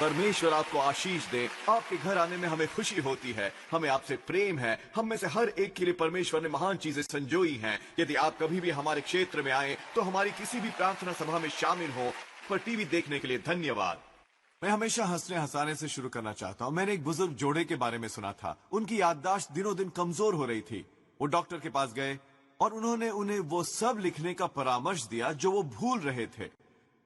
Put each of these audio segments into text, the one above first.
परमेश्वर आपको आशीष दे। आपके घर आने में हमें खुशी होती है, हमें आपसे प्रेम है। हम में से हर एक के लिए परमेश्वर ने महान चीजें संजोई हैं। यदि आप कभी भी हमारे क्षेत्र में आए तो हमारी किसी भी प्रार्थना सभा में शामिल हो। पर टीवी देखने के लिए धन्यवाद। मैं हमेशा हंसने हंसाने से शुरू करना चाहता हूँ। मैंने एक बुजुर्ग जोड़े के बारे में सुना था। उनकी याददाश्त दिनों दिन कमजोर हो रही थी। वो डॉक्टर के पास गए और उन्होंने उन्हें वो सब लिखने का परामर्श दिया जो वो भूल रहे थे।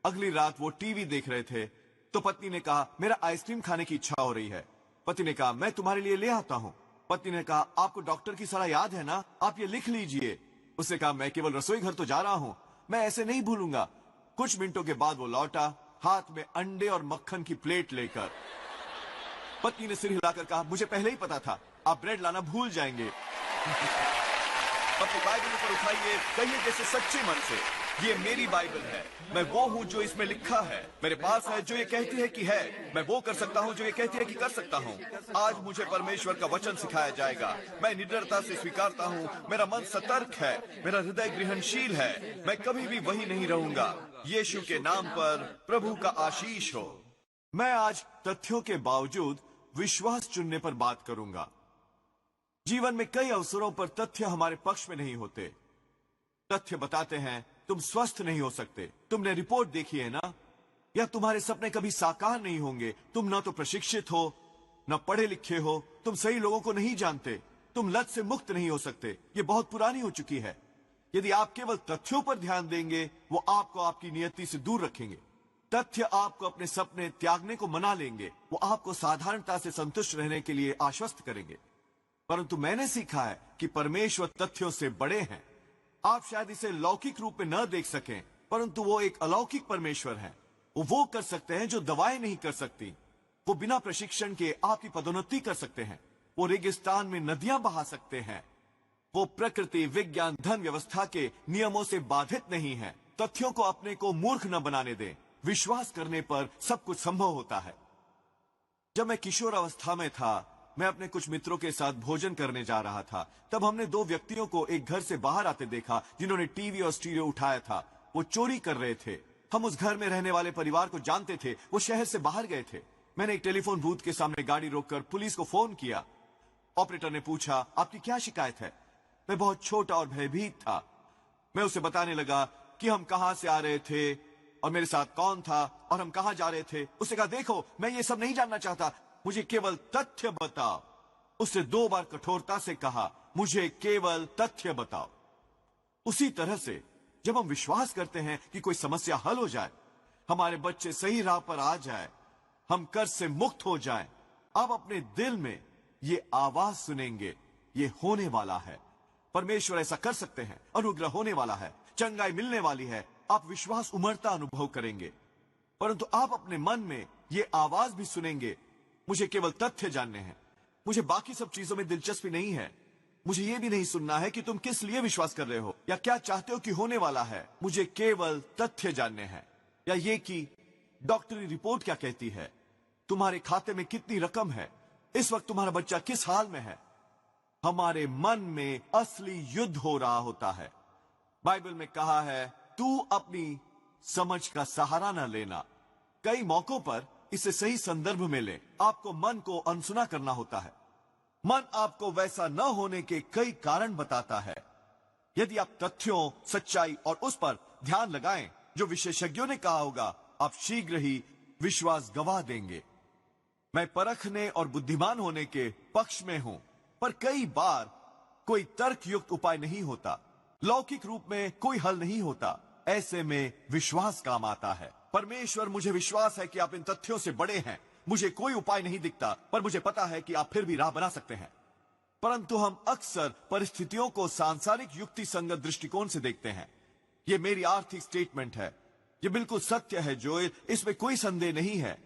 अगली रात वो टीवी देख रहे थे तो पत्नी ने कहा, मेरा आइसक्रीम खाने की इच्छा हो रही है। पति ने कहा, मैं तुम्हारे लिए ले आता हूँ। पत्नी ने कहा, आपको डॉक्टर की सलाह याद है ना, आप ये लिख लीजिए। उसने कहा, मैं केवल रसोई घर तो जा रहा हूँ, मैं ऐसे नहीं भूलूंगा। कुछ मिनटों के बाद वो लौटा, हाथ में अंडे और मक्खन की प्लेट लेकर। पत्नी ने सिर हिलाकर कहा, मुझे पहले ही पता था, आप ब्रेड लाना भूल जाएंगे। अपनी बाइबल ऊपर उठाइए, कहिए जैसे सच्चे मन से, ये मेरी बाइबल है। मैं वो हूँ जो इसमें लिखा है। मेरे पास है जो ये कहती है कि है। मैं वो कर सकता हूँ जो ये कहती है कि कर सकता हूँ। आज मुझे परमेश्वर का वचन सिखाया जाएगा। मैं निडरता से स्वीकारता हूँ। मेरा मन सतर्क है, मेरा हृदय ग्रहणशील है। मैं कभी भी वही नहीं रहूंगा। यीशु के नाम पर प्रभु का आशीष हो। मैं आज तथ्यों के बावजूद विश्वास चुनने पर बात करूंगा। जीवन में कई अवसरों पर तथ्य हमारे पक्ष में नहीं होते। तथ्य बताते हैं तुम स्वस्थ नहीं हो सकते। तुमने रिपोर्ट देखी है ना, या तुम्हारे सपने कभी साकार नहीं होंगे। तुम न तो प्रशिक्षित हो, न पढ़े लिखे हो, तुम सही लोगों को नहीं जानते, तुम लत से मुक्त नहीं हो सकते। ये बहुत पुरानी हो चुकी है। यदि आप केवल तथ्यों पर ध्यान देंगे, वो आपको आपकी नियति से दूर रखेंगे। तथ्य आपको अपने सपने त्यागने को मना लेंगे। वो आपको साधारणता से संतुष्ट रहने के लिए आश्वस्त करेंगे। परंतु मैंने सीखा है कि परमेश्वर तथ्यों से बड़े हैं। आप शायद इसे लौकिक रूप में न देख सकें, परंतु वो एक अलौकिक परमेश्वर है। वो कर सकते हैं जो दवाएं नहीं कर सकती। वो बिना प्रशिक्षण के आपकी पदोन्नति कर सकते हैं। वो रेगिस्तान में नदियां बहा सकते हैं। वो प्रकृति, विज्ञान, धन व्यवस्था के नियमों से बाधित नहीं है। तथ्यों को अपने को मूर्ख न बनाने दें। विश्वास करने पर सब कुछ संभव होता है। जब मैं किशोर अवस्था में था, मैं अपने कुछ मित्रों के साथ भोजन करने जा रहा था। तब हमने दो व्यक्तियों को एक घर से बाहर आते देखा जिन्होंने टीवी और स्टीरियो उठाया था। वो चोरी कर रहे थे। हम उस घर में रहने वाले परिवार को जानते थे। वो शहर से बाहर गए थे। मैंने एक टेलीफोन बूथ के सामने गाड़ी रोककर पुलिस को फोन किया। ऑपरेटर ने पूछा, आपकी क्या शिकायत है? मैं बहुत छोटा और भयभीत था। मैं उसे बताने लगा कि हम कहां से आ रहे थे और मेरे साथ कौन था और हम कहां जा रहे थे। उसने कहा, देखो, मैं ये सब नहीं जानना चाहता, मुझे केवल तथ्य बताओ। उसने 2 बार कठोरता से कहा, मुझे केवल तथ्य बताओ। उसी तरह से जब हम विश्वास करते हैं कि कोई समस्या हल हो जाए, हमारे बच्चे सही राह पर आ जाए, हम कर्ज से मुक्त हो जाएं, आप अपने दिल में ये आवाज सुनेंगे, ये होने वाला है। परमेश्वर ऐसा कर सकते हैं। अनुग्रह होने वाला है, चंगाई मिलने वाली है। आप विश्वास उमड़ता अनुभव करेंगे। परंतु आप अपने मन में ये आवाज भी सुनेंगे, मुझे केवल तथ्य जानने हैं, मुझे बाकी सब चीजों में दिलचस्पी नहीं है। मुझे ये भी नहीं सुनना है कि तुम किस लिए विश्वास कर रहे हो या क्या चाहते हो कि होने वाला है। मुझे केवल तथ्य जानने हैं। या ये कि डॉक्टरी रिपोर्ट क्या कहती है, तुम्हारे खाते में कितनी रकम है, इस वक्त तुम्हारा बच्चा किस हाल में है। हमारे मन में असली युद्ध हो रहा होता है। बाइबल में कहा है, तू अपनी समझ का सहारा न लेना। कई मौकों पर इसे सही संदर्भ में ले। आपको मन को अनसुना करना होता है। मन आपको वैसा न होने के कई कारण बताता है। यदि आप तथ्यों, सच्चाई और उस पर ध्यान लगाएं जो विशेषज्ञों ने कहा होगा, आप शीघ्र ही विश्वास गवा देंगे। मैं परखने और बुद्धिमान होने के पक्ष में हूं, पर कई बार कोई तर्कयुक्त उपाय नहीं होता। लौकिक रूप में कोई हल नहीं होता। ऐसे में विश्वास काम आता है। परमेश्वर, मुझे विश्वास है कि आप इन तथ्यों से बड़े हैं। मुझे कोई उपाय नहीं दिखता, पर मुझे पता है कि आप फिर भी राह बना सकते हैं। परंतु हम अक्सर परिस्थितियों को सांसारिक युक्ति संगत दृष्टिकोण से देखते हैं। यह मेरी आर्थिक स्टेटमेंट है। यह बिल्कुल सत्य है जोएल, इसमें कोई संदेह नहीं है।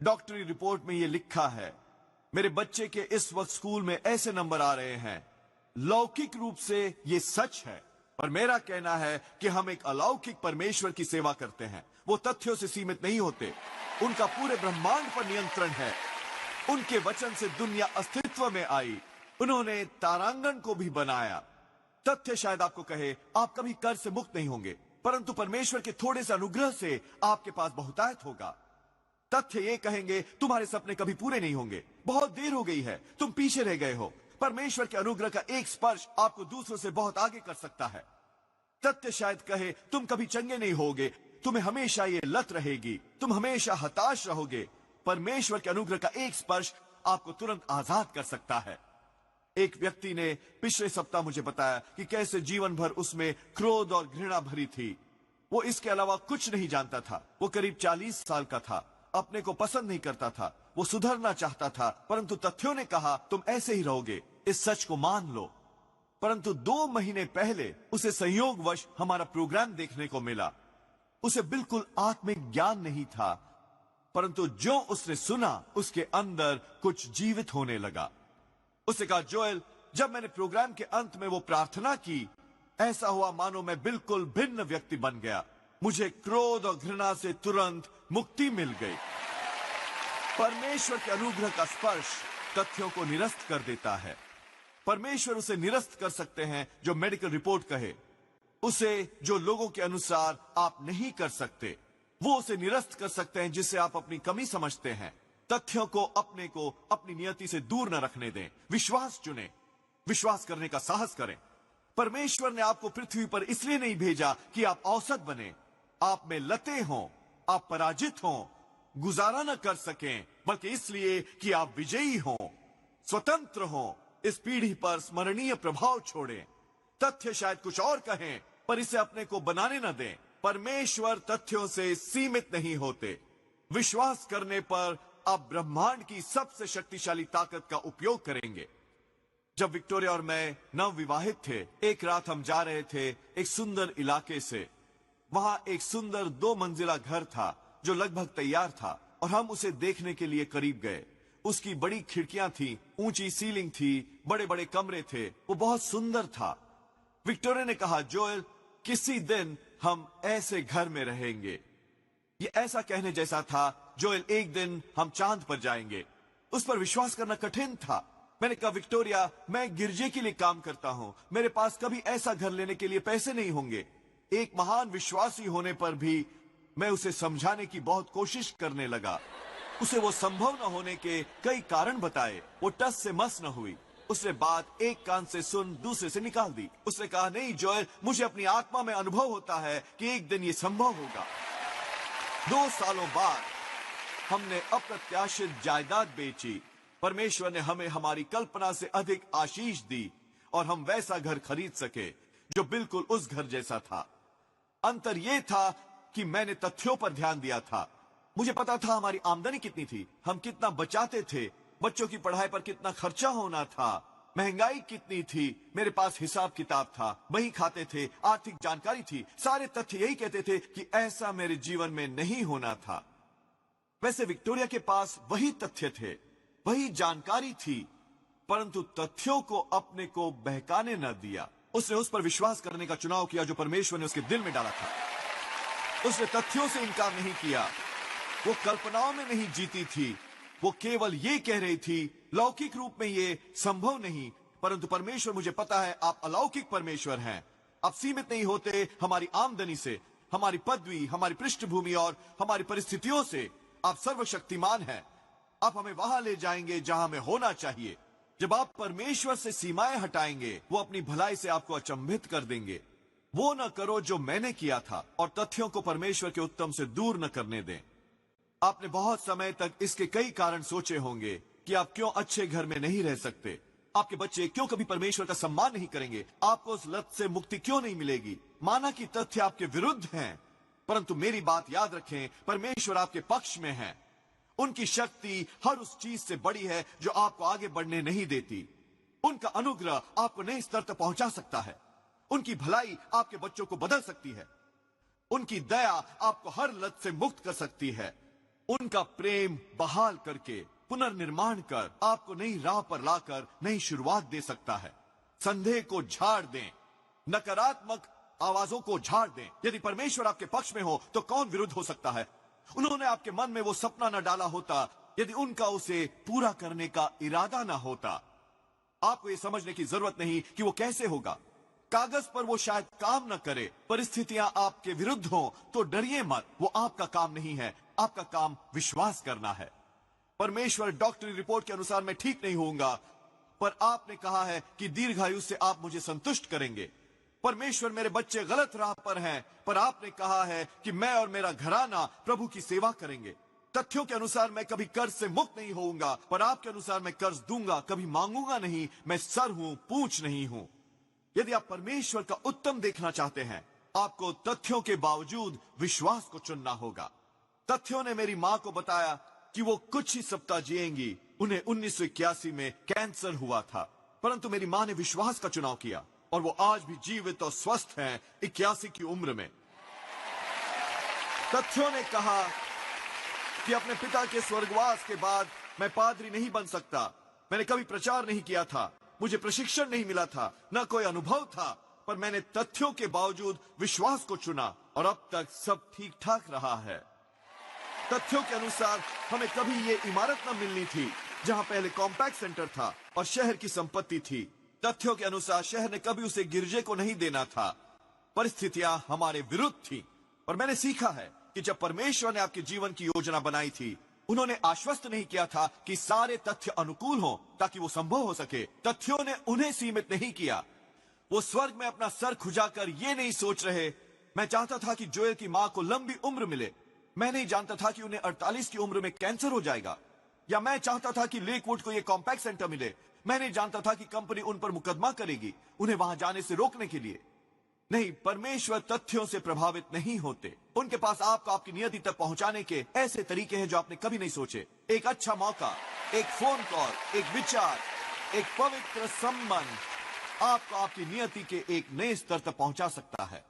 डॉक्टरी रिपोर्ट में यह लिखा है, मेरे बच्चे के इस वक्त स्कूल में ऐसे नंबर आ रहे हैं। लौकिक रूप से यह सच है, पर मेरा कहना है कि हम एक अलौकिक परमेश्वर की सेवा करते हैं। वो तथ्यों से सीमित नहीं होते। उनका पूरे ब्रह्मांड पर नियंत्रण है। उनके वचन से दुनिया अस्तित्व में आई। उन्होंने तारांगण को भी बनाया। तथ्य शायद आपको कहे आप कभी कर्ज से मुक्त नहीं होंगे, परंतु परमेश्वर के थोड़े से अनुग्रह से आपके पास बहुतायत होगा। तथ्य ये कहेंगे तुम्हारे सपने कभी पूरे नहीं होंगे, बहुत देर हो गई है, तुम पीछे रह गए हो। परमेश्वर के अनुग्रह का एक स्पर्श आपको दूसरों से बहुत आगे कर सकता है। तथ्य शायद कहे तुम कभी चंगे नहीं होगे, तुम्हें हमेशा ये लत रहेगी, तुम हमेशा हताश रहोगे। परमेश्वर के अनुग्रह का एक स्पर्श आपको तुरंत आजाद कर सकता है। एक व्यक्ति ने पिछले सप्ताह मुझे बताया कि कैसे जीवन भर उसमें क्रोध और घृणा भरी थी। वो इसके अलावा कुछ नहीं जानता था। वो करीब 40 साल का था, अपने को पसंद नहीं करता था, वो सुधरना चाहता था, परंतु तथ्यों ने कहा तुम ऐसे ही रहोगे, इस सच को मान लो। परंतु 2 महीने पहले उसे संयोगवश हमारा प्रोग्राम देखने को मिला। उसे बिल्कुल आत्मिक ज्ञान नहीं था, परंतु जो उसने सुना उसके अंदर कुछ जीवित होने लगा। उसने कहा जोएल, जब मैंने प्रोग्राम के अंत में वो प्रार्थना की, ऐसा हुआ मानो मैं बिल्कुल भिन्न व्यक्ति बन गया। मुझे क्रोध और घृणा से तुरंत मुक्ति मिल गई। परमेश्वर के अनुग्रह का स्पर्श तथ्यों को निरस्त कर देता है। परमेश्वर उसे निरस्त कर सकते हैं जो मेडिकल रिपोर्ट कहे, उसे जो लोगों के अनुसार आप नहीं कर सकते, वो उसे निरस्त कर सकते हैं जिसे आप अपनी कमी समझते हैं। तथ्यों को अपनी नियति से दूर न रखने दें। विश्वास चुनें, विश्वास करने का साहस करें। परमेश्वर ने आपको पृथ्वी पर इसलिए नहीं भेजा कि आप औसत बने, आप में लते हों, आप पराजित हों, गुजारा न कर सकें, बल्कि इसलिए कि आप विजयी हों, स्वतंत्र हों, इस पीढ़ी पर स्मरणीय प्रभाव छोड़ें। तथ्य शायद कुछ और कहें, पर इसे अपने को बनाने न दें। परमेश्वर तथ्यों से सीमित नहीं होते। विश्वास करने पर आप ब्रह्मांड की सबसे शक्तिशाली ताकत का उपयोग करेंगे। जब विक्टोरिया और मैं नवविवाहित थे, एक रात हम जा रहे थे एक सुंदर इलाके से। वहां एक सुंदर 2 मंजिला घर था जो लगभग तैयार था और हम उसे देखने के लिए करीब गए। उसकी बड़ी खिड़कियां थी, ऊंची सीलिंग थी, बड़े बड़े कमरे थे, वो बहुत सुंदर था। विक्टोरिया ने कहा जोएल, किसी दिन हम ऐसे घर में रहेंगे। ये ऐसा कहने जैसा था, जोएल एक दिन हम चांद पर जाएंगे। उस पर विश्वास करना कठिन था। मैंने कहा विक्टोरिया, मैं गिरजे के लिए काम करता हूं, मेरे पास कभी ऐसा घर लेने के लिए पैसे नहीं होंगे। एक महान विश्वासी होने पर भी मैं उसे समझाने की बहुत कोशिश करने लगा। उसे वो संभव न होने के कई कारण बताए। वो टस से मस न हुई। उसने बात एक कान से सुन दूसरे से निकाल दी। उसने कहा नहीं जोएल, मुझे अपनी आत्मा में अनुभव होता है कि एक दिन ये संभव होगा। 2 सालों बाद हमने अप्रत्याशित जायदाद बेची। परमेश्वर ने हमें हमारी कल्पना से अधिक आशीष दी और हम वैसा घर खरीद सके जो बिल्कुल उस घर जैसा था। अंतर यह था कि मैंने तथ्यों पर ध्यान दिया था। मुझे पता था हमारी आमदनी कितनी थी, हम कितना बचाते थे, बच्चों की पढ़ाई पर कितना खर्चा होना था, महंगाई कितनी थी। मेरे पास हिसाब किताब था, बही खाते थे, आर्थिक जानकारी थी। सारे तथ्य यही कहते थे कि ऐसा मेरे जीवन में नहीं होना था। वैसे विक्टोरिया के पास वही तथ्य थे, वही जानकारी थी, परंतु तथ्यों को अपने को बहकाने न दिया। उसने उस पर विश्वास करने का चुनाव किया जो परमेश्वर ने उसके दिल में डाला था। उसने तथ्यों से इनकार नहीं किया। वो कल्पनाओं में नहीं जीती थी। वो केवल ये कह रही थी लौकिक रूप में ये संभव नहीं, परंतु परमेश्वर, मुझे पता है आप अलौकिक परमेश्वर हैं। आप सीमित नहीं होते हमारी आमदनी से, हमारी पदवी, हमारी पृष्ठभूमि और हमारी परिस्थितियों से। आप सर्वशक्तिमान हैं। आप हमें वहां ले जाएंगे जहां हमें होना चाहिए। जब आप परमेश्वर से सीमाएं हटाएंगे, वो अपनी भलाई से आपको अचंभित कर देंगे। वो न करो जो मैंने किया था और तथ्यों को परमेश्वर के उत्तम से दूर न करने दें। आपने बहुत समय तक इसके कई कारण सोचे होंगे कि आप क्यों अच्छे घर में नहीं रह सकते, आपके बच्चे क्यों कभी परमेश्वर का सम्मान नहीं करेंगे, आपको उस लत से मुक्ति क्यों नहीं मिलेगी। माना कि तथ्य आपके विरुद्ध हैं, परंतु मेरी बात याद रखें, परमेश्वर आपके पक्ष में है। उनकी शक्ति हर उस चीज से बड़ी है जो आपको आगे बढ़ने नहीं देती। उनका अनुग्रह आपको नए स्तर तक पहुंचा सकता है। उनकी भलाई आपके बच्चों को बदल सकती है। उनकी दया आपको हर लत से मुक्त कर सकती है। उनका प्रेम बहाल करके, पुनर्निर्माण कर आपको नई राह पर लाकर नई शुरुआत दे सकता है। संदेह को झाड़ दें, नकारात्मक आवाजों को झाड़ दें। यदि परमेश्वर आपके पक्ष में हो तो कौन विरुद्ध हो सकता है। उन्होंने आपके मन में वो सपना न डाला होता यदि उनका उसे पूरा करने का इरादा न होता। आपको ये समझने की जरूरत नहीं कि वो कैसे होगा, कागज पर वो शायद काम न करे, परिस्थितियां आपके विरुद्ध हो, तो डरिए मत। वो आपका काम नहीं है, आपका काम विश्वास करना है। परमेश्वर डॉक्टरी रिपोर्ट के अनुसार मैं ठीक नहीं होऊंगा, पर आपने कहा है कि दीर्घायु से आप मुझे संतुष्ट करेंगे। परमेश्वर मेरे बच्चे गलत राह पर हैं, पर आपने कहा है कि मैं और मेरा घराना प्रभु की सेवा करेंगे। तथ्यों के अनुसार मैं कभी कर्ज से मुक्त नहीं होऊंगा, पर आपके अनुसार मैं कर्ज दूंगा, कभी मांगूंगा नहीं। मैं सर हूं, पूंछ नहीं हूं। यदि आप परमेश्वर का उत्तम देखना चाहते हैं, आपको तथ्यों के बावजूद विश्वास को चुनना होगा। तथ्यों ने मेरी मां को बताया कि वो कुछ ही सप्ताह जिएंगी। उन्हें 1981 में कैंसर हुआ था, परंतु मेरी मां ने विश्वास का चुनाव किया और वो आज भी जीवित और स्वस्थ हैं, 81 की उम्र में। तथ्यों ने कहा कि अपने पिता के स्वर्गवास के बाद मैं पादरी नहीं बन सकता। मैंने कभी प्रचार नहीं किया था, मुझे प्रशिक्षण नहीं मिला था, न कोई अनुभव था, पर मैंने तथ्यों के बावजूद विश्वास को चुना और अब तक सब ठीक ठाक रहा है। तथ्यों के अनुसार हमें कभी ये इमारत न मिलनी थी जहां पहले कॉम्पैक्ट सेंटर था और शहर की संपत्ति थी। तथ्यों के अनुसार शहर ने कभी उसे गिरजे को नहीं देना था। परिस्थितियां हमारे विरुद्ध थी, और मैंने सीखा है कि जब परमेश्वर ने आपके जीवन की योजना बनाई थी, उन्होंने आश्वस्त नहीं किया था कि सारे तथ्य अनुकूल हों ताकि वो संभव हो सके। तथ्यों ने उन्हें सीमित नहीं किया। वो स्वर्ग में अपना सर खुजाकर ये नहीं सोच रहे, मैं चाहता था कि जोएल की मां को लंबी उम्र मिले। मैं नहीं जानता था कि उन्हें 48 की उम्र में कैंसर हो जाएगा, या मैं चाहता था कि लेकवुड को यह कॉम्पैक्ट सेंटर मिले। मैं नहीं जानता था कि कंपनी उन पर मुकदमा करेगी उन्हें वहां जाने से रोकने के लिए। नहीं, परमेश्वर तथ्यों से प्रभावित नहीं होते। उनके पास आपको आपकी नियति तक पहुंचाने के ऐसे तरीके हैं जो आपने कभी नहीं सोचे। एक अच्छा मौका, एक फोन कॉल, एक विचार, एक पवित्र संबंध आपको आपकी नियति के एक नए स्तर तक पहुंचा सकता है।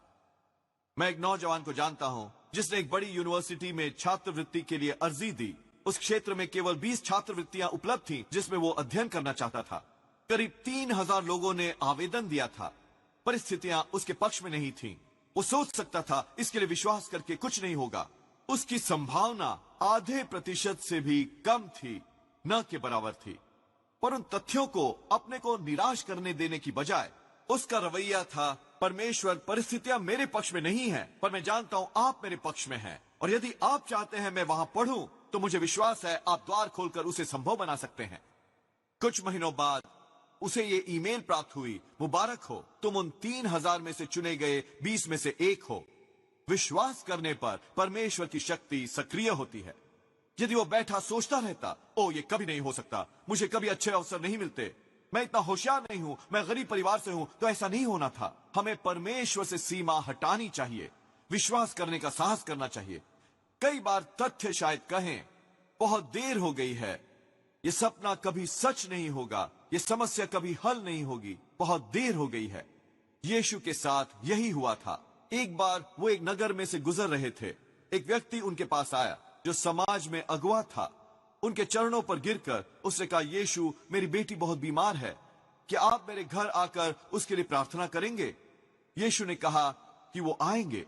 मैं एक नौजवान को जानता हूं जिसने एक बड़ी यूनिवर्सिटी में छात्रवृत्ति के लिए अर्जी दी। उस क्षेत्र में केवल 20 छात्रवृत्तियां उपलब्ध थीं जिसमें वो अध्ययन करना चाहता था। करीब 3000 लोगों ने आवेदन दिया था। परिस्थितियां उसके पक्ष में नहीं थीं। वो सोच सकता था इसके लिए विश्वास करके कुछ नहीं होगा। उसकी संभावना %.5 से भी कम थी, न के बराबर थी। पर उन तथ्यों को अपने को निराश करने देने की बजाय उसका रवैया था, परमेश्वर परिस्थितियां मेरे पक्ष में नहीं है, पर मैं जानता हूं आप मेरे पक्ष में हैं, और यदि आप चाहते हैं मैं वहां पढ़ूं तो मुझे विश्वास है आप द्वार खोलकर उसे संभव बना सकते हैं। कुछ महीनों बाद उसे ये ईमेल प्राप्त हुई, मुबारक हो, तुम उन 3000 में से चुने गए 20 में से एक हो। विश्वास करने पर परमेश्वर की शक्ति सक्रिय होती है। यदि वो बैठा सोचता रहता, ओ ये कभी नहीं हो सकता, मुझे कभी अच्छे अवसर नहीं मिलते, मैं इतना होशियार नहीं हूं, मैं गरीब परिवार से हूं, तो ऐसा नहीं होना था। हमें परमेश्वर से सीमा हटानी चाहिए, विश्वास करने का साहस करना चाहिए। कई बार तथ्य शायद कहें बहुत देर हो गई है, ये सपना कभी सच नहीं होगा, ये समस्या कभी हल नहीं होगी, बहुत देर हो गई है। यीशु के साथ यही हुआ था। एक बार वो एक नगर में से गुजर रहे थे। एक व्यक्ति उनके पास आया जो समाज में अगुवा था। उनके चरणों पर गिरकर उसने कहा, यीशु मेरी बेटी बहुत बीमार है, क्या आप मेरे घर आकर उसके लिए प्रार्थना करेंगे? यीशु ने कहा कि वो आएंगे,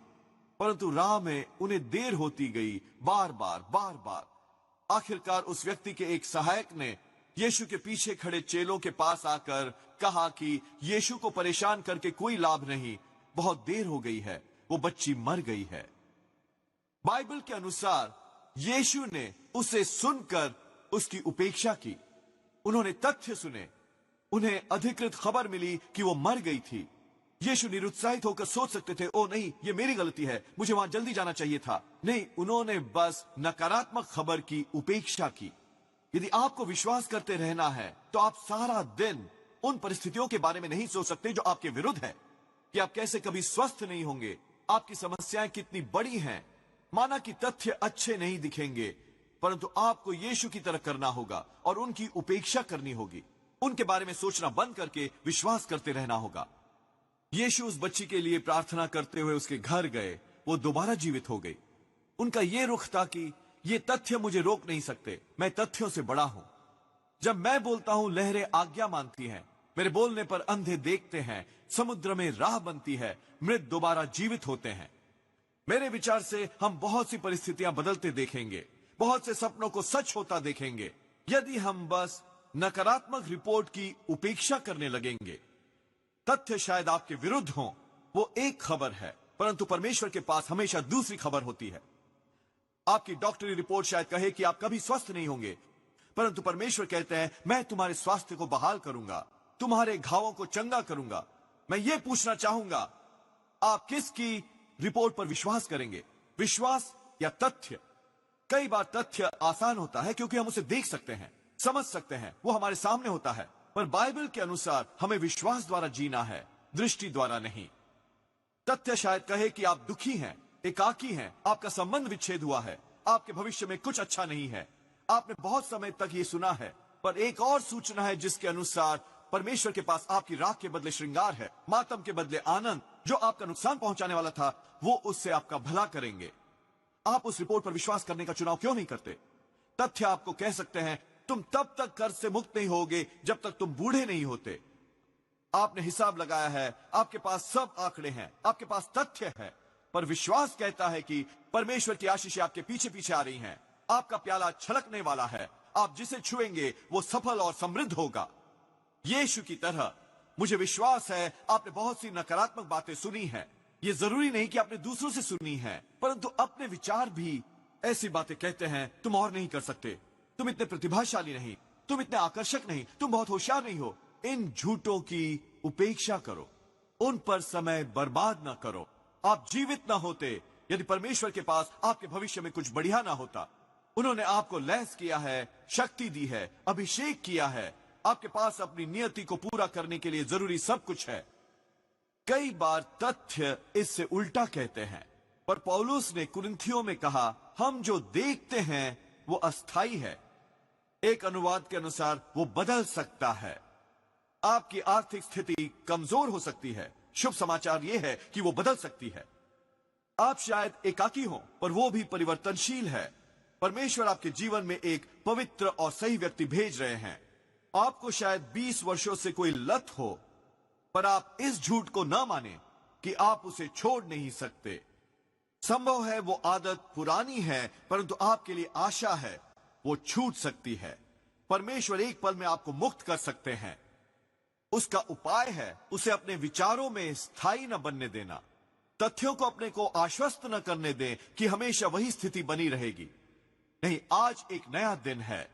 परंतु राह में उन्हें देर होती गई, बार बार। आखिरकार उस व्यक्ति के एक सहायक ने यीशु के पीछे खड़े चेलों के पास आकर कहा कि यीशु को परेशान करके कोई लाभ नहीं, बहुत देर हो गई है, वो बच्ची मर गई है। बाइबल के अनुसार यीशु ने उसे सुनकर उसकी उपेक्षा की। उन्होंने तथ्य सुने, उन्हें अधिकृत खबर मिली कि वो मर गई थी। यीशु निरुत्साहित होकर सोच सकते थे, ओ नहीं, ये मेरी गलती है, मुझे वहां जल्दी जाना चाहिए था। नहीं, उन्होंने बस नकारात्मक खबर की उपेक्षा की। यदि आपको विश्वास करते रहना है तो आप सारा दिन उन परिस्थितियों के बारे में नहीं सोच सकते जो आपके विरुद्ध है, कि आप कैसे कभी स्वस्थ नहीं होंगे, आपकी समस्याएं कितनी बड़ी हैं। माना कि तथ्य अच्छे नहीं दिखेंगे, परंतु आपको यीशु की तरह करना होगा और उनकी उपेक्षा करनी होगी। उनके बारे में सोचना बंद करके विश्वास करते रहना होगा। यीशु उस बच्ची के लिए प्रार्थना करते हुए उसके घर गए। वो दोबारा जीवित हो गई। उनका यह रुख था कि ये तथ्य मुझे रोक नहीं सकते, मैं तथ्यों से बड़ा हूं। जब मैं बोलता हूं लहरें आज्ञा मानती हैं, मेरे बोलने पर अंधे देखते हैं, समुद्र में राह बनती है, मृत दोबारा जीवित होते हैं। मेरे विचार से हम बहुत सी परिस्थितियां बदलते देखेंगे, बहुत से सपनों को सच होता देखेंगे, यदि हम बस नकारात्मक रिपोर्ट की उपेक्षा करने लगेंगे। तथ्य शायद आपके विरुद्ध हों, वो एक खबर है, परंतु परमेश्वर के पास हमेशा दूसरी खबर होती है। आपकी डॉक्टरी रिपोर्ट शायद कहे कि आप कभी स्वस्थ नहीं होंगे, परंतु परमेश्वर कहते हैं मैं तुम्हारे स्वास्थ्य को बहाल करूंगा, तुम्हारे घावों को चंगा करूंगा। मैं ये पूछना चाहूंगा, आप किसकी रिपोर्ट पर विश्वास करेंगे, विश्वास या तथ्य? कई बार तथ्य आसान होता है क्योंकि हम उसे देख सकते हैं, समझ सकते हैं, वो हमारे सामने होता है। पर बाइबल के अनुसार हमें विश्वास द्वारा जीना है, दृष्टि द्वारा नहीं। तथ्य शायद कहे कि आप दुखी हैं, एकाकी हैं, आपका संबंध विच्छेद हुआ है, आपके भविष्य में कुछ अच्छा नहीं है। आपने बहुत समय तक ये सुना है, पर एक और सूचना है जिसके अनुसार परमेश्वर के पास आपकी राख के बदले श्रृंगार है, मातम के बदले आनंद। जो आपका नुकसान पहुंचाने वाला था, वो उससे आपका भला करेंगे। आप उस रिपोर्ट पर विश्वास करने का चुनाव क्यों नहीं करते? तथ्य आपको कह सकते हैं तुम तब तक कर्ज से मुक्त नहीं होगे जब तक तुम बूढ़े नहीं होते। आपने हिसाब लगाया है, आपके पास सब आंकड़े हैं, आपके पास तथ्य है, पर विश्वास कहता है कि परमेश्वर की आशीषें आपके पीछे पीछे आ रही हैं। आपका प्याला छलकने वाला है, आप जिसे छुएंगे वो सफल और समृद्ध होगा। यीशु की तरह मुझे विश्वास है आपने बहुत सी नकारात्मक बातें सुनी हैं। ये जरूरी नहीं कि आपने दूसरों से सुनी है, परंतु अपने विचार भी ऐसी बातें कहते हैं, तुम और नहीं कर सकते, तुम इतने प्रतिभाशाली नहीं, तुम इतने आकर्षक नहीं, तुम बहुत होशियार नहीं हो। इन झूठों की उपेक्षा करो, उन पर समय बर्बाद ना करो। आप जीवित ना होते यदि परमेश्वर के पास आपके भविष्य में कुछ बढ़िया ना होता। उन्होंने आपको लैस किया है, शक्ति दी है, अभिषेक किया है, आपके पास अपनी नियति को पूरा करने के लिए जरूरी सब कुछ है। कई बार तथ्य इससे उल्टा कहते हैं, पर पौलुस ने कुरिन्थियों में कहा हम जो देखते हैं वो अस्थाई है। एक अनुवाद के अनुसार वो बदल सकता है। आपकी आर्थिक स्थिति कमजोर हो सकती है, शुभ समाचार यह है कि वो बदल सकती है। आप शायद एकाकी हो, पर वो भी परिवर्तनशील है। परमेश्वर आपके जीवन में एक पवित्र और सही व्यक्ति भेज रहे हैं। आपको शायद 20 वर्षों से कोई लत हो, पर आप इस झूठ को न माने कि आप उसे छोड़ नहीं सकते। संभव है वो आदत पुरानी है, परंतु आपके लिए आशा है वो छूट सकती है। परमेश्वर एक पल में आपको मुक्त कर सकते हैं। उसका उपाय है उसे अपने विचारों में स्थायी न बनने देना। तथ्यों को अपने को आश्वस्त न करने दें कि हमेशा वही स्थिति बनी रहेगी। नहीं, आज एक नया दिन है।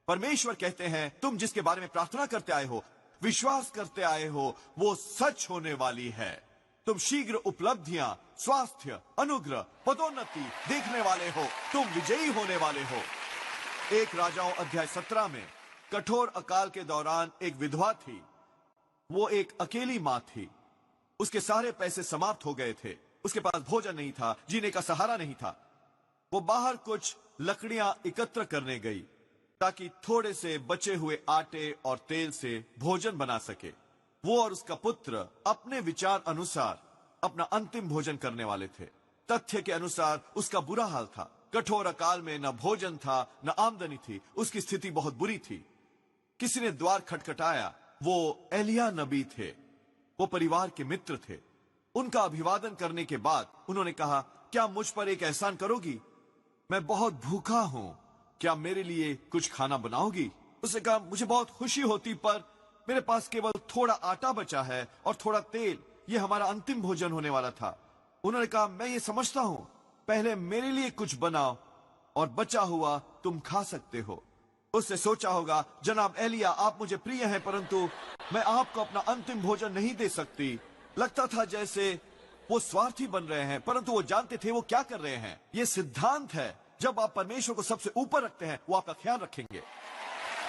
परमेश्वर कहते हैं तुम जिसके बारे में प्रार्थना करते आए हो, विश्वास करते आए हो, वो सच होने वाली है। तुम शीघ्र उपलब्धियां, स्वास्थ्य, अनुग्रह, पदोन्नति देखने वाले हो। तुम विजयी होने वाले हो। एक राजाओं अध्याय 17 में कठोर अकाल के दौरान एक विधवा थी। वो एक अकेली मां थी। उसके सारे पैसे समाप्त हो गए थे। उसके पास भोजन नहीं था, जीने का सहारा नहीं था। वो बाहर कुछ लकड़ियां एकत्र करने गई ताकि थोड़े से बचे हुए आटे और तेल से भोजन बना सके। वो और उसका पुत्र अपने विचार अनुसार अपना अंतिम भोजन करने वाले थे। तथ्य के अनुसार उसका बुरा हाल था। कठोर अकाल में न भोजन था, न आमदनी थी। उसकी स्थिति बहुत बुरी थी। किसी ने द्वार खटखटाया। वो एलिया नबी थे। वो परिवार के मित्र थे। उनका अभिवादन करने के बाद उन्होंने कहा, क्या मुझ पर एक एहसान करोगी? मैं बहुत भूखा हूं, क्या मेरे लिए कुछ खाना बनाओगी? उसने कहा, मुझे बहुत खुशी होती, पर मेरे पास केवल थोड़ा आटा बचा है और थोड़ा तेल। ये हमारा अंतिम भोजन होने वाला था। उन्होंने कहा, मैं ये समझता हूं, पहले मेरे लिए कुछ बनाओ और बचा हुआ तुम खा सकते हो। उसने सोचा होगा, जनाब एलिया, आप मुझे प्रिय हैं, परंतु मैं आपको अपना अंतिम भोजन नहीं दे सकती। लगता था जैसे वो स्वार्थी बन रहे हैं, परंतु वो जानते थे वो क्या कर रहे हैं। ये सिद्धांत है, जब आप परमेश्वर को सबसे ऊपर रखते हैं, वो आपका ख्याल रखेंगे।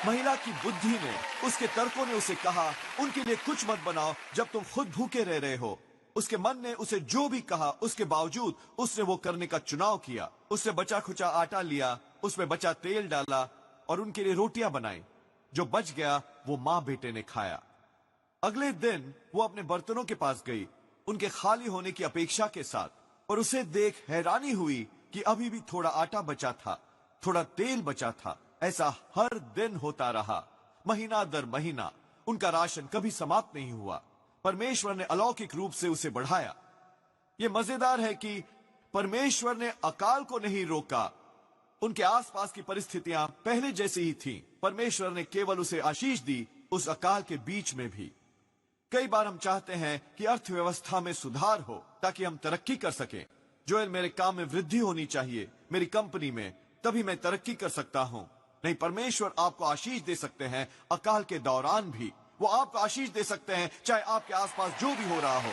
महिला की बुद्धि ने, उसके तर्कों ने उसे कहा, उनके लिए कुछ मत बनाओ जब तुम खुद भूखे रह रहे हो। उसके मन ने उसे जो भी कहा, उसके बावजूद उसने वो करने का चुनाव किया। उसने बचा खुचा आटा लिया, उसमें बचा तेल डाला और उनके लिए रोटियां बनाई। जो बच गया वो मां बेटे ने खाया। अगले दिन वो अपने बर्तनों के पास गई, उनके खाली होने की अपेक्षा के साथ, और उसे देख हैरानी हुई कि अभी भी थोड़ा आटा बचा था, थोड़ा तेल बचा था। ऐसा हर दिन होता रहा, महीना दर महीना। उनका राशन कभी समाप्त नहीं हुआ। परमेश्वर ने अलौकिक रूप से उसे बढ़ाया। यह मजेदार है कि परमेश्वर ने अकाल को नहीं रोका। उनके आसपास की परिस्थितियां पहले जैसी ही थीं। परमेश्वर ने केवल उसे आशीष दी, उस अकाल के बीच में भी। कई बार हम चाहते हैं कि अर्थव्यवस्था में सुधार हो ताकि हम तरक्की कर सकें। जोएल, मेरे काम में वृद्धि होनी चाहिए, मेरी कंपनी में, तभी मैं तरक्की कर सकता हूं। नहीं, परमेश्वर आपको आशीष दे सकते हैं अकाल के दौरान भी। वो आपको आशीष दे सकते हैं चाहे आपके आसपास जो भी हो रहा हो।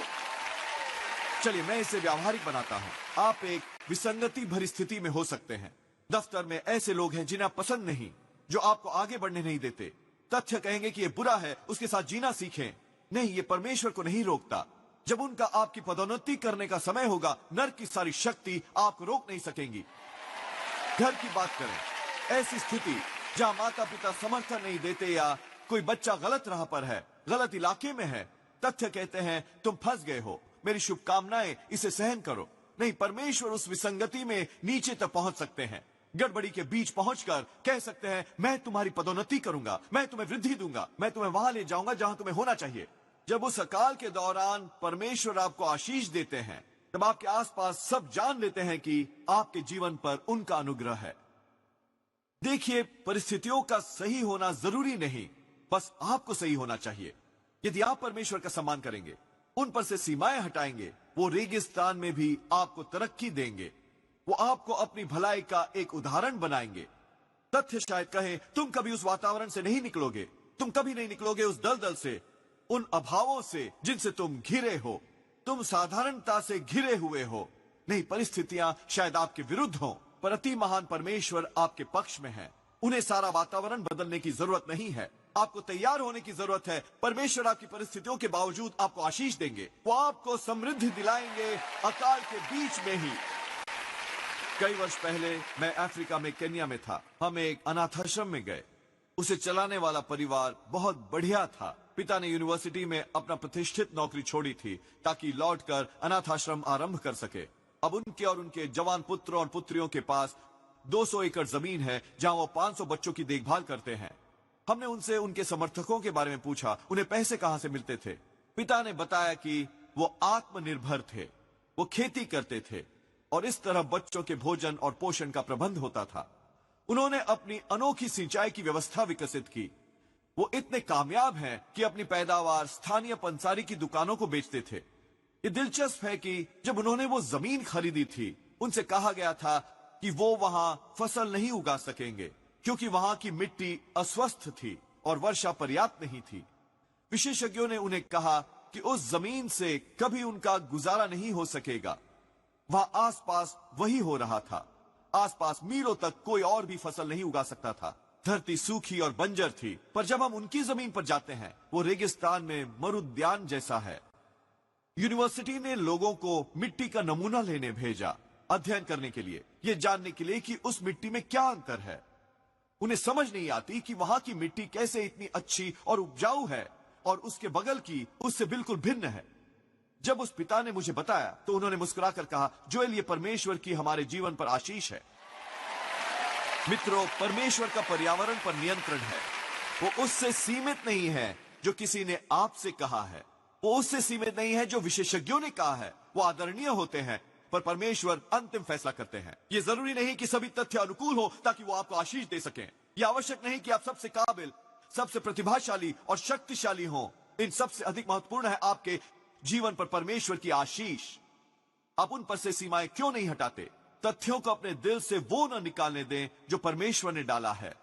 चलिए मैं इसे व्यावहारिक बनाता हूं। आप एक विसंगति भरी स्थिति में हो सकते हैं। दफ्तर में ऐसे लोग हैं जिन्हें आप पसंद नहीं, जो आपको आगे बढ़ने नहीं देते। तथ्य कहेंगे कि ये बुरा है, उसके साथ जीना सीखें। नहीं, ये परमेश्वर को नहीं रोकता। जब उनका आपकी पदोन्नति करने का समय होगा, नर्क की सारी शक्ति आपको रोक नहीं सकेंगी। घर की बात करें, ऐसी स्थिति जहां माता पिता समर्थन नहीं देते या कोई बच्चा गलत राह पर है, गलत इलाके में है। तथ्य कहते हैं तुम फंस गए हो, मेरी शुभकामनाएं, इसे सहन करो। नहीं, परमेश्वर उस विसंगति में नीचे तक पहुंच सकते हैं। गड़बड़ी के बीच पहुंचकर कह सकते हैं मैं तुम्हारी पदोन्नति करूंगा, मैं तुम्हें वृद्धि दूंगा, मैं तुम्हें वहां ले जाऊंगा जहां तुम्हें होना चाहिए। जब उस अकाल के दौरान परमेश्वर आपको आशीष देते हैं, तब आपके आसपास सब जान लेते हैं कि आपके जीवन पर उनका अनुग्रह है। देखिए, परिस्थितियों का सही होना जरूरी नहीं, बस आपको सही होना चाहिए। यदि आप परमेश्वर का सम्मान करेंगे, उन पर से सीमाएं हटाएंगे, वो रेगिस्तान में भी आपको तरक्की देंगे। वो आपको अपनी भलाई का एक उदाहरण बनाएंगे। तथ्य शायद कहे तुम कभी उस वातावरण से नहीं निकलोगे, तुम कभी नहीं निकलोगे उस दलदल से, उन अभावों से जिनसे तुम घिरे हो। तुम साधारणता से घिरे हुए हो। नहीं, परिस्थितियां शायद आपके विरुद्ध हो, पर अति महान परमेश्वर आपके पक्ष में है। उन्हें सारा वातावरण बदलने की जरूरत नहीं है, आपको तैयार होने की जरूरत है। परमेश्वर आपकी परिस्थितियों के बावजूद आपको आशीष देंगे। वो आपको समृद्धि दिलाएंगे अकाल के बीच में ही। कई वर्ष पहले मैं अफ्रीका में केन्या में था। हम एक अनाथाश्रम में गए। उसे चलाने वाला परिवार बहुत बढ़िया था। पिता ने यूनिवर्सिटी में अपना प्रतिष्ठित नौकरी छोड़ी थी ताकि लौटकर अनाथाश्रम आरंभ कर सके। अब उनके और उनके जवान पुत्रों और पुत्रियों के पास 200 एकड़ जमीन है जहां वो 500 बच्चों की देखभाल करते हैं। हमने उनसे उनके समर्थकों के बारे में पूछा, उन्हें पैसे कहां से मिलते थे। पिता ने बताया कि वो आत्मनिर्भर थे, वो खेती करते थे और इस तरह बच्चों के भोजन और पोषण का प्रबंध होता था। उन्होंने अपनी अनोखी सिंचाई की व्यवस्था विकसित की। वो इतने कामयाब हैं कि अपनी पैदावार स्थानीय पंसारी की दुकानों को बेचते थे। ये दिलचस्प है कि जब उन्होंने वो जमीन खरीदी थी, उनसे कहा गया था कि वो वहां फसल नहीं उगा सकेंगे क्योंकि वहां की मिट्टी अस्वस्थ थी और वर्षा पर्याप्त नहीं थी। विशेषज्ञों ने उन्हें कहा कि उस जमीन से कभी उनका गुजारा नहीं हो सकेगा। वहां आसपास वही हो रहा था। आसपास मीलों तक कोई और भी फसल नहीं उगा सकता था। धरती सूखी और बंजर थी। पर जब हम उनकी जमीन पर जाते हैं, वो रेगिस्तान में मरुद्यान जैसा है। यूनिवर्सिटी ने लोगों को मिट्टी का नमूना लेने भेजा, अध्ययन करने के लिए, ये जानने के लिए कि उस मिट्टी में क्या अंतर है। उन्हें समझ नहीं आती कि वहां की मिट्टी कैसे इतनी अच्छी और उपजाऊ है और उसके बगल की उससे बिल्कुल भिन्न है। जब उस पिता ने मुझे बताया तो उन्होंने मुस्कुराकर कहा, जोएल, ये परमेश्वर की हमारे जीवन पर आशीष है। मित्रों, परमेश्वर का पर्यावरण पर नियंत्रण है। वो उससे सीमित नहीं है जो किसी ने आपसे कहा है, वो उससे सीमित नहीं है जो विशेषज्ञों ने कहा है। वो आदरणीय होते हैं, पर परमेश्वर अंतिम फैसला करते हैं। ये जरूरी नहीं कि सभी तथ्य अनुकूल हो ताकि वो आपको आशीष दे सकें। यह आवश्यक नहीं कि आप सबसे काबिल, सबसे प्रतिभाशाली और शक्तिशाली हों। इन सबसे अधिक महत्वपूर्ण है आपके जीवन पर परमेश्वर की आशीष। आप उन पर से सीमाएं क्यों नहीं हटाते? तथ्यों को अपने दिल से वो न निकालने दें जो परमेश्वर ने डाला है।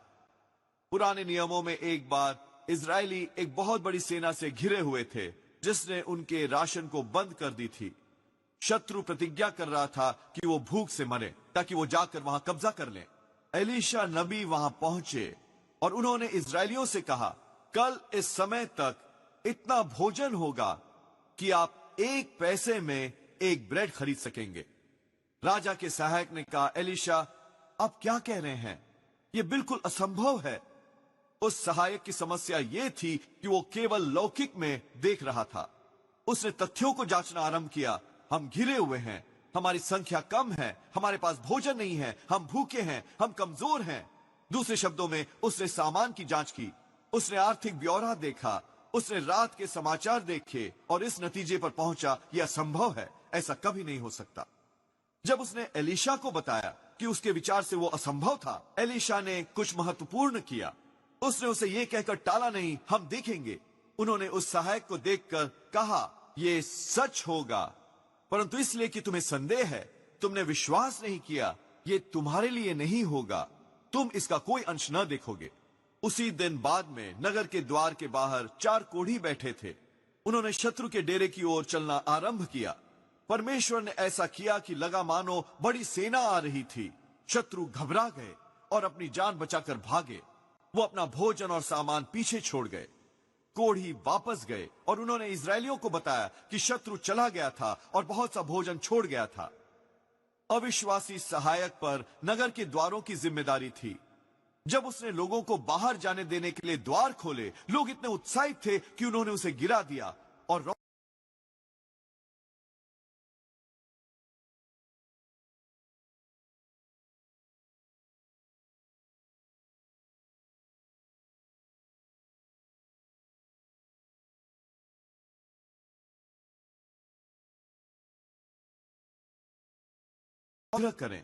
पुराने नियमों में एक बार इजरायली एक बहुत बड़ी सेना से घिरे हुए थे जिसने उनके राशन को बंद कर दी थी। शत्रु प्रतिज्ञा कर रहा था कि वो भूख से मरे ताकि वो जाकर वहां कब्जा कर लें। एलीशा नबी वहां पहुंचे और उन्होंने इजरायलियों से कहा, कल इस समय तक इतना भोजन होगा कि आप 1 पैसे में 1 ब्रेड खरीद सकेंगे। राजा के सहायक ने कहा, एलीशा, आप क्या कह रहे हैं? यह बिल्कुल असंभव है। उस सहायक की समस्या यह थी कि वो केवल लौकिक में देख रहा था। उसने तथ्यों को जांचना आरंभ किया। हम घिरे हुए हैं, हमारी संख्या कम है, हमारे पास भोजन नहीं है, हम भूखे हैं, हम कमजोर हैं। दूसरे शब्दों में उसने सामान की जांच की, उसने आर्थिक ब्यौरा देखा, उसने रात के समाचार देखे और इस नतीजे पर पहुंचा, यह असंभव है, ऐसा कभी नहीं हो सकता। जब उसने एलीशा को बताया कि उसके विचार से वो असंभव था, एलीशा ने कुछ महत्वपूर्ण किया। उसने उसे यह कहकर टाला नहीं, हम देखेंगे। उन्होंने उस सहायक को देखकर कहा, यह सच होगा, परंतु इसलिए कि तुम्हें संदेह है, तुमने विश्वास नहीं किया, यह तुम्हारे लिए नहीं होगा, तुम इसका कोई अंश न देखोगे। उसी दिन बाद में नगर के द्वार के बाहर 4 कोढ़ी बैठे थे। उन्होंने शत्रु के डेरे की ओर चलना आरंभ किया। परमेश्वर ने ऐसा किया कि लगा मानो बड़ी सेना आ रही थी। शत्रु घबरा गए और अपनी जान बचाकर भागे। वो अपना भोजन और सामान पीछे छोड़ गए। कोढ़ी वापस गए और उन्होंने इजरायलियों को बताया कि शत्रु चला गया था और बहुत सा भोजन छोड़ गया था। अविश्वासी सहायक पर नगर के द्वारों की जिम्मेदारी थी। जब उसने लोगों को बाहर जाने देने के लिए द्वार खोले, लोग इतने उत्साहित थे कि उन्होंने उसे गिरा दिया और करें।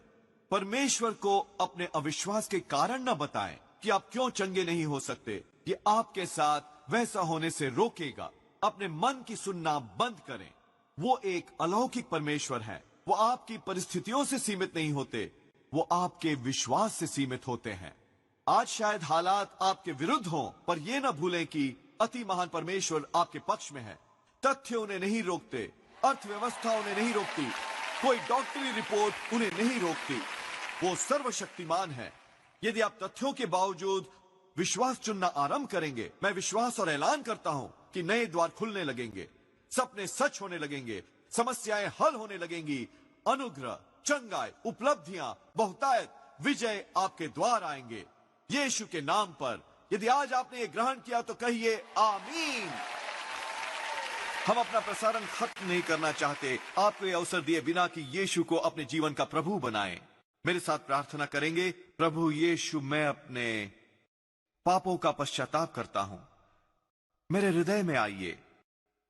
परमेश्वर को अपने अविश्वास के कारण न बताएं कि आप क्यों चंगे नहीं हो सकते। ये आपके साथ वैसा होने से रोकेगा। अपने मन की सुनना बंद करें। वो एक अलौकिक परमेश्वर है। वो आपकी परिस्थितियों से सीमित नहीं होते, वो आपके विश्वास से सीमित होते हैं। आज शायद हालात आपके विरुद्ध हों, पर यह न भूलें कि अति महान परमेश्वर आपके पक्ष में है। तथ्य उन्हें नहीं रोकते, अर्थव्यवस्था उन्हें नहीं रोकती, कोई डॉक्टरी रिपोर्ट उन्हें नहीं रोकती। वो सर्वशक्तिमान है। यदि आप तथ्यों के बावजूद विश्वास चुनना आरंभ करेंगे, मैं विश्वास और ऐलान करता हूं कि नए द्वार खुलने लगेंगे, सपने सच होने लगेंगे, समस्याएं हल होने लगेंगी, अनुग्रह, चंगाई, उपलब्धियां, बहुतायत, विजय आपके द्वार आएंगे यीशु के नाम पर। यदि आज आपने ये ग्रहण किया तो कहिए आमीन। हम अपना प्रसारण खत्म नहीं करना चाहते, आपको यह अवसर दिए बिना कि यीशु को अपने जीवन का प्रभु बनाएं। मेरे साथ प्रार्थना करेंगे। प्रभु यीशु, मैं अपने पापों का पश्चाताप करता हूं, मेरे हृदय में आइए।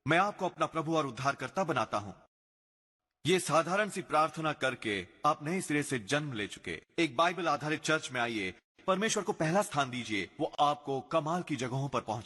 मैं आपको अपना प्रभु और उद्धारकर्ता बनाता हूं। ये साधारण सी प्रार्थना करके आप नए सिरे से जन्म ले चुके एक बाइबल आधारित चर्च में आइए। परमेश्वर को पहला स्थान दीजिए, वो आपको कमाल की जगहों पर पहुंचा